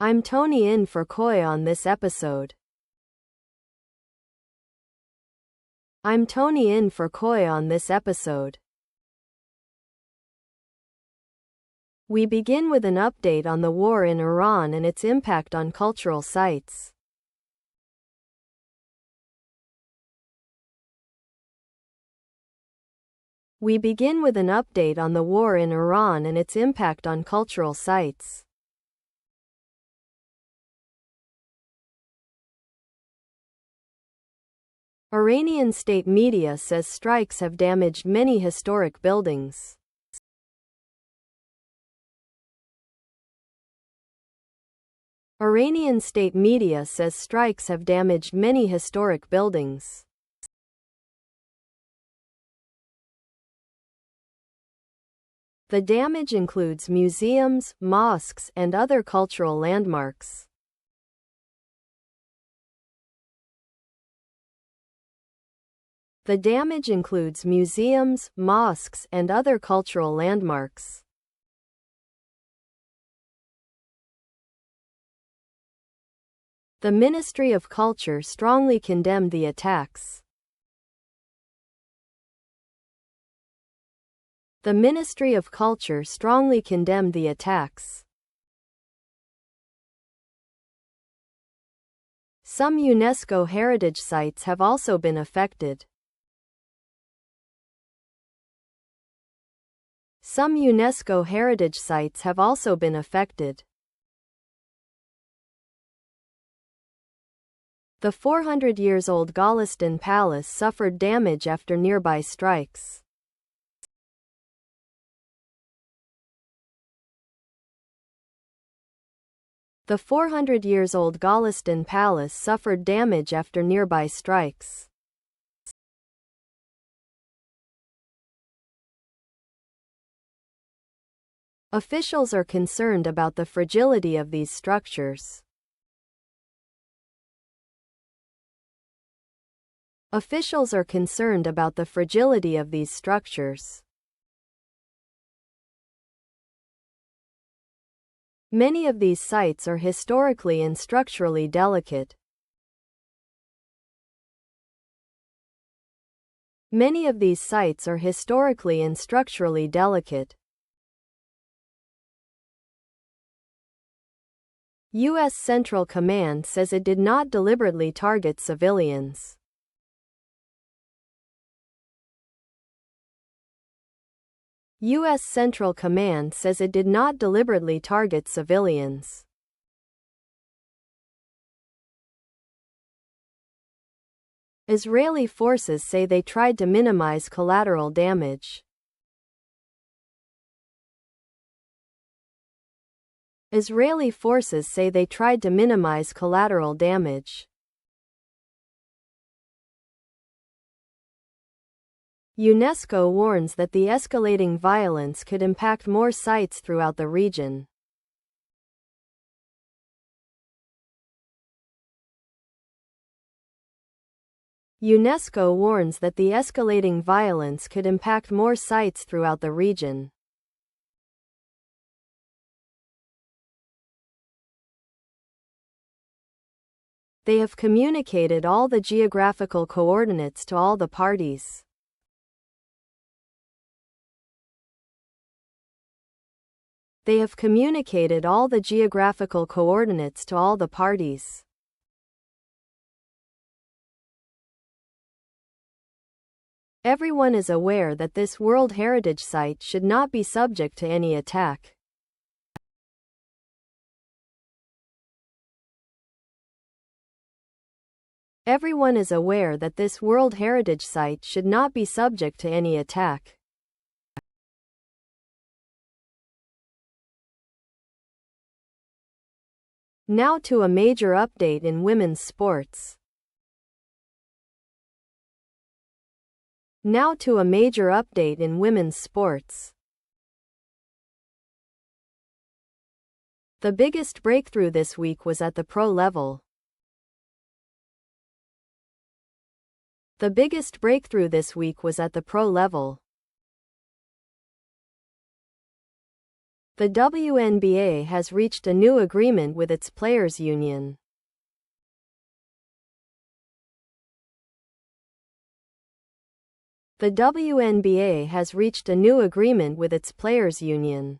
I'm Tony in for Koi on this episode. I'm Tony in for Koi on this episode. We begin with an update on the war in Iran and its impact on cultural sites. We begin with an update on the war in Iran and its impact on cultural sites. Iranian state media says strikes have damaged many historic buildings. Iranian state media says strikes have damaged many historic buildings. The damage includes museums, mosques, and other cultural landmarks. The damage includes museums, mosques, and other cultural landmarks. The Ministry of Culture strongly condemned the attacks. The Ministry of Culture strongly condemned the attacks. Some UNESCO heritage sites have also been affected. Some UNESCO heritage sites have also been affected. The 400-year-old Golestan Palace suffered damage after nearby strikes. The 400-year-old Golestan Palace suffered damage after nearby strikes. Officials are concerned about the fragility of these structures. Officials are concerned about the fragility of these structures. Many of these sites are historically and structurally delicate. Many of these sites are historically and structurally delicate. U.S. Central Command says it did not deliberately target civilians. U.S. Central Command says it did not deliberately target civilians. Israeli forces say they tried to minimize collateral damage. Israeli forces say they tried to minimize collateral damage. UNESCO warns that the escalating violence could impact more sites throughout the region. UNESCO warns that the escalating violence could impact more sites throughout the region. They have communicated all the geographical coordinates to all the parties. They have communicated all the geographical coordinates to all the parties. Everyone is aware that this World Heritage Site should not be subject to any attack. Everyone is aware that this World Heritage Site should not be subject to any attack. Now to a major update in women's sports. Now to a major update in women's sports. The biggest breakthrough this week was at the pro level. The biggest breakthrough this week was at the pro level. The WNBA has reached a new agreement with its players' union. The WNBA has reached a new agreement with its players' union.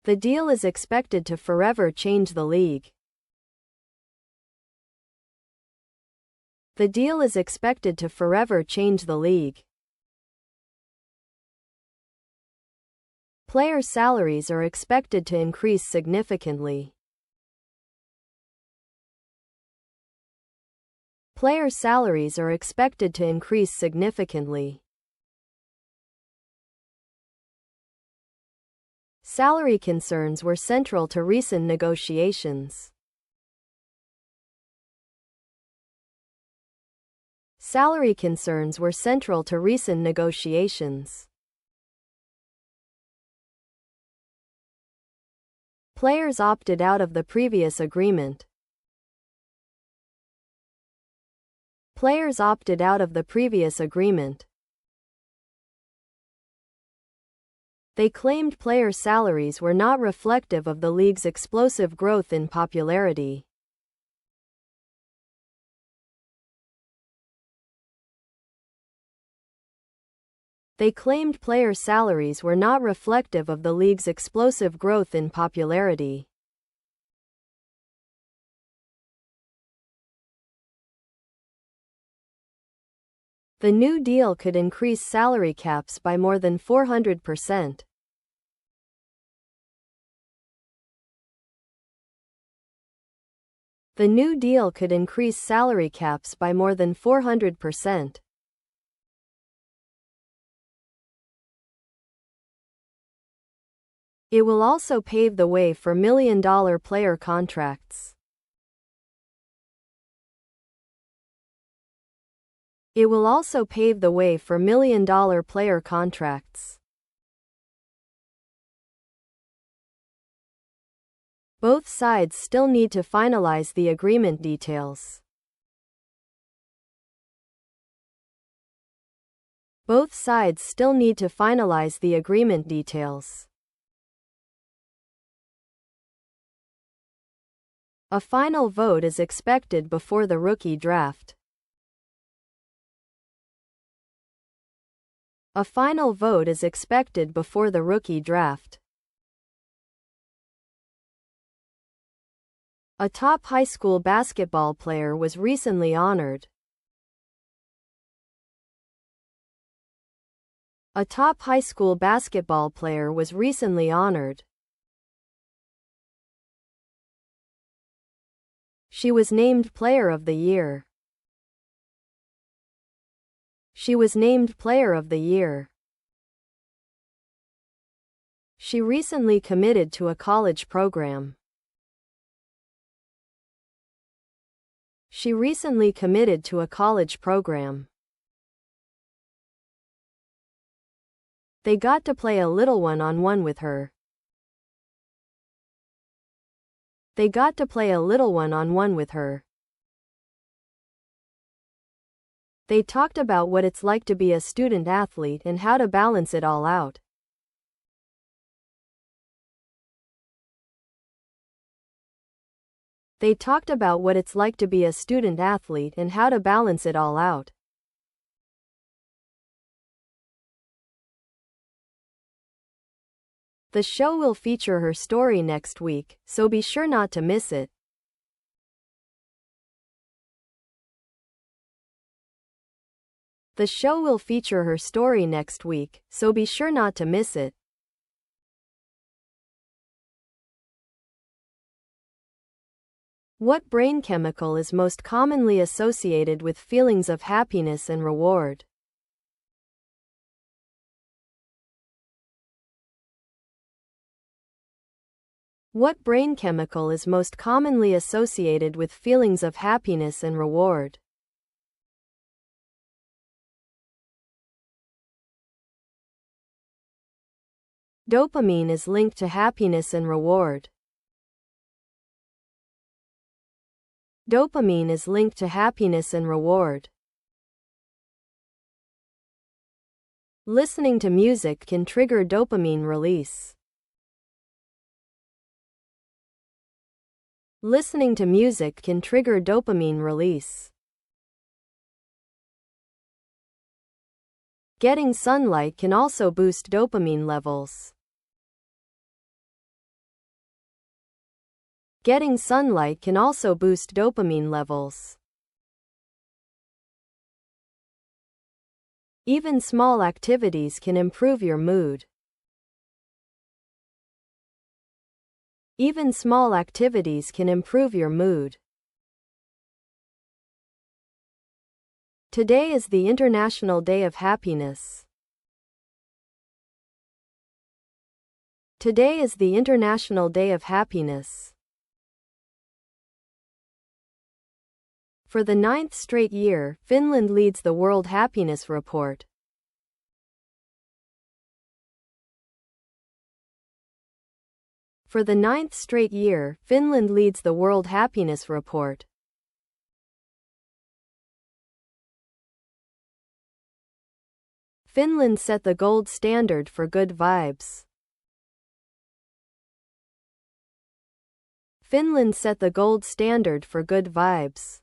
The deal is expected to forever change the league. The deal is expected to forever change the league. Player salaries are expected to increase significantly. Player salaries are expected to increase significantly. Salary concerns were central to recent negotiations. Salary concerns were central to recent negotiations. Players opted out of the previous agreement. Players opted out of the previous agreement. They claimed player salaries were not reflective of the league's explosive growth in popularity. They claimed player salaries were not reflective of the league's explosive growth in popularity. The new deal could increase salary caps by more than 400%. The new deal could increase salary caps by more than 400%. It will also pave the way for million-dollar player contracts. It will also pave the way for million-dollar player contracts. Both sides still need to finalize the agreement details. Both sides still need to finalize the agreement details. A final vote is expected before the rookie draft. A final vote is expected before the rookie draft. A top high school basketball player was recently honored. A top high school basketball player was recently honored. She was named Player of the Year. She was named Player of the Year. She recently committed to a college program. She recently committed to a college program. They got to play a little one-on-one with her. They got to play a little one-on-one with her. They talked about what it's like to be a student athlete and how to balance it all out. They talked about what it's like to be a student athlete and how to balance it all out. The show will feature her story next week, so be sure not to miss it. The show will feature her story next week, so be sure not to miss it. What brain chemical is most commonly associated with feelings of happiness and reward? What brain chemical is most commonly associated with feelings of happiness and reward? Dopamine is linked to happiness and reward. Dopamine is linked to happiness and reward. Listening to music can trigger dopamine release. Listening to music can trigger dopamine release. Getting sunlight can also boost dopamine levels. Getting sunlight can also boost dopamine levels. Even small activities can improve your mood. Even small activities can improve your mood. Today is the International Day of Happiness. Today is the International Day of Happiness. For the 9th straight year, Finland leads the World Happiness Report. For the 9th straight year, Finland leads the World Happiness Report. Finland set the gold standard for good vibes. Finland set the gold standard for good vibes.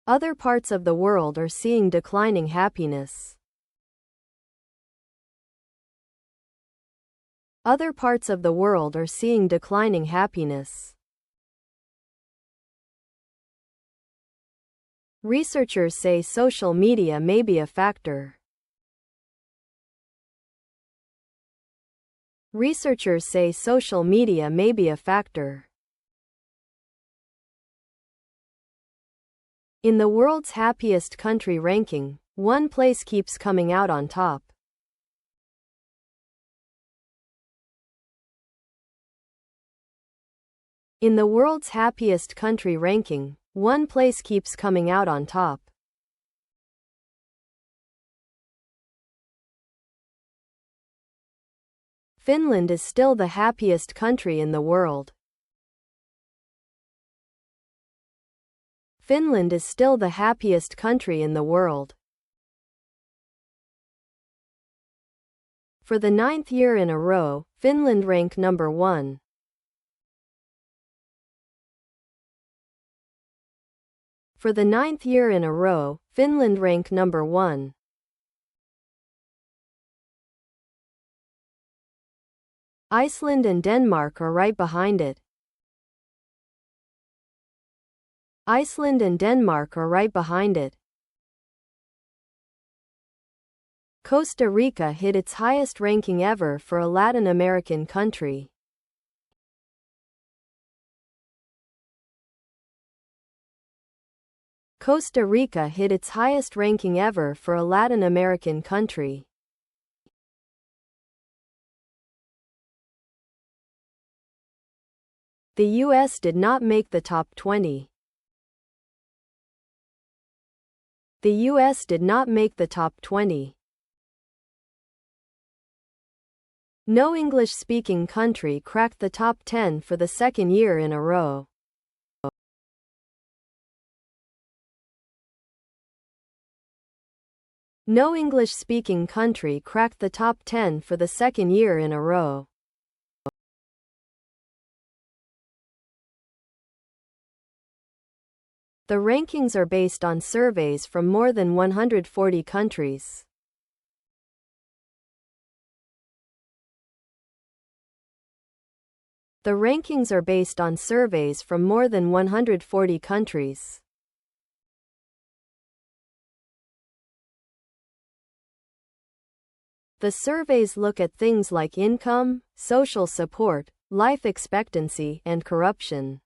Other parts of the world are seeing declining happiness. Other parts of the world are seeing declining happiness. Researchers say social media may be a factor. Researchers say social media may be a factor. In the world's happiest country ranking, one place keeps coming out on top. In the world's happiest country ranking, one place keeps coming out on top. Finland is still the happiest country in the world. Finland is still the happiest country in the world. For the 9th year in a row, Finland ranked number 1. For the 9th year in a row, Finland ranked number 1. Iceland and Denmark are right behind it. Iceland and Denmark are right behind it. Costa Rica hit its highest ranking ever for a Latin American country. Costa Rica hit its highest ranking ever for a Latin American country. The U.S. did not make the top 20. The U.S. did not make the top 20. No English-speaking country cracked the top 10 for the 2nd year in a row. No English-speaking country cracked the top 10 for the 2nd year in a row. The rankings are based on surveys from more than 140 countries. The rankings are based on surveys from more than 140 countries. The surveys look at things like income, social support, life expectancy, and corruption.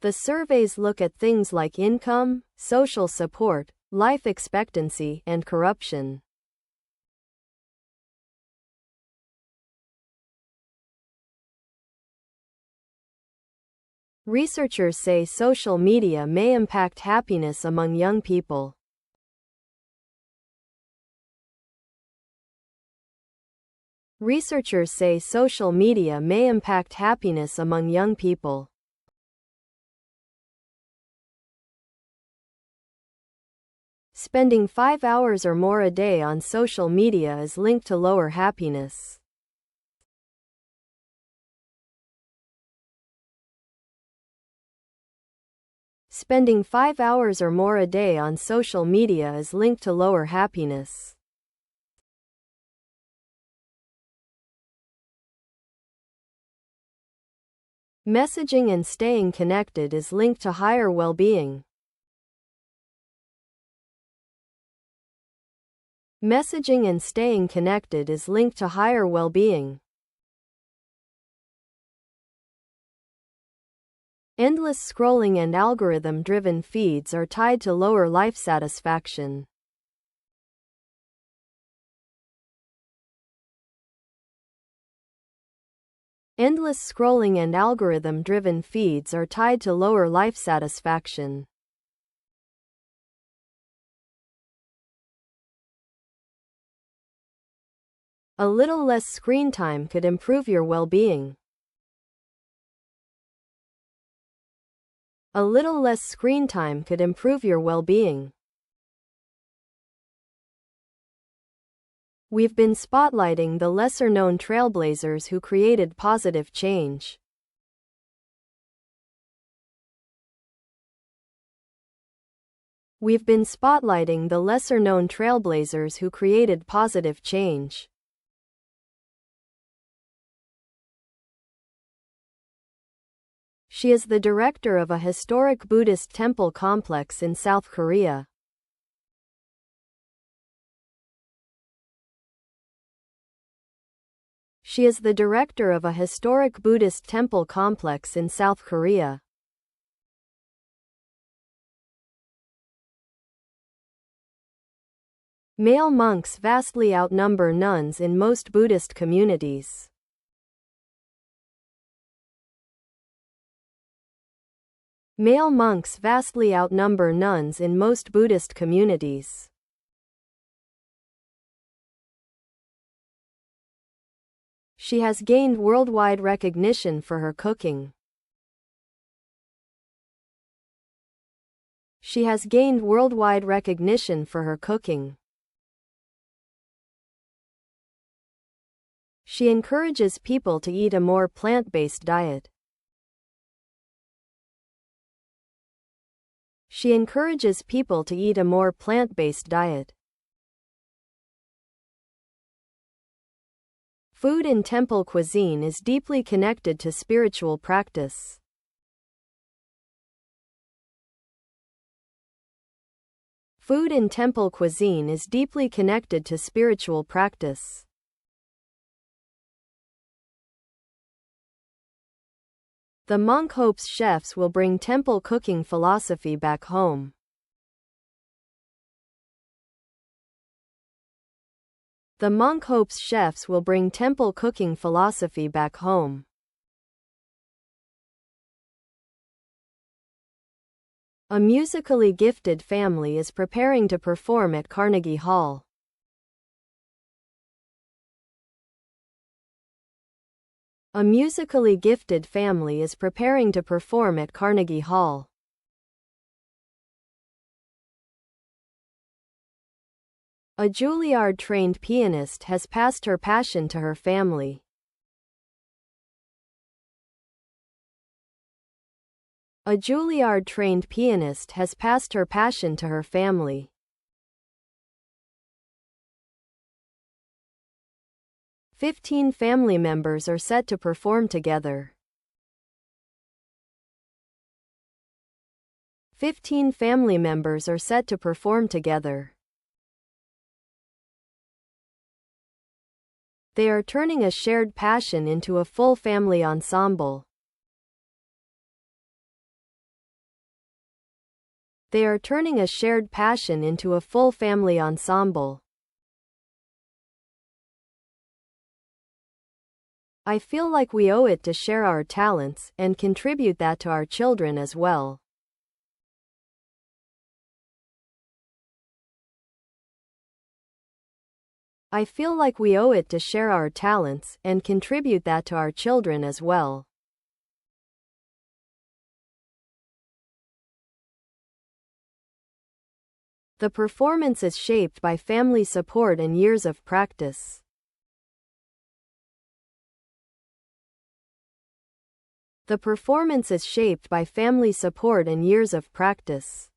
The surveys look at things like income, social support, life expectancy, and corruption. Researchers say social media may impact happiness among young people. Researchers say social media may impact happiness among young people. Spending 5 hours or more a day on social media is linked to lower happiness. Spending 5 hours or more a day on social media is linked to lower happiness. Messaging and staying connected is linked to higher well-being. Messaging and staying connected is linked to higher well-being. Endless scrolling and algorithm-driven feeds are tied to lower life satisfaction. Endless scrolling and algorithm-driven feeds are tied to lower life satisfaction. A little less screen time could improve your well-being. A little less screen time could improve your well-being. We've been spotlighting the lesser-known trailblazers who created positive change. We've been spotlighting the lesser-known trailblazers who created positive change. She is the director of a historic Buddhist temple complex in South Korea. She is the director of a historic Buddhist temple complex in South Korea. Male monks vastly outnumber nuns in most Buddhist communities. Male monks vastly outnumber nuns in most Buddhist communities. She has gained worldwide recognition for her cooking. She has gained worldwide recognition for her cooking. She encourages people to eat a more plant-based diet. She encourages people to eat a more plant-based diet. Food in temple cuisine is deeply connected to spiritual practice. Food in temple cuisine is deeply connected to spiritual practice. The monk hopes chefs will bring temple cooking philosophy back home. The monk hopes chefs will bring temple cooking philosophy back home. A musically gifted family is preparing to perform at Carnegie Hall. A musically gifted family is preparing to perform at Carnegie Hall. A Juilliard-trained pianist has passed her passion to her family. A Juilliard-trained pianist has passed her passion to her family. 15 family members are set to perform together. 15 family members are set to perform together. They are turning a shared passion into a full family ensemble. They are turning a shared passion into a full family ensemble. I feel like we owe it to share our talents and contribute that to our children as well. I feel like we owe it to share our talents and contribute that to our children as well. The performance is shaped by family support and years of practice. The performance is shaped by family support and years of practice.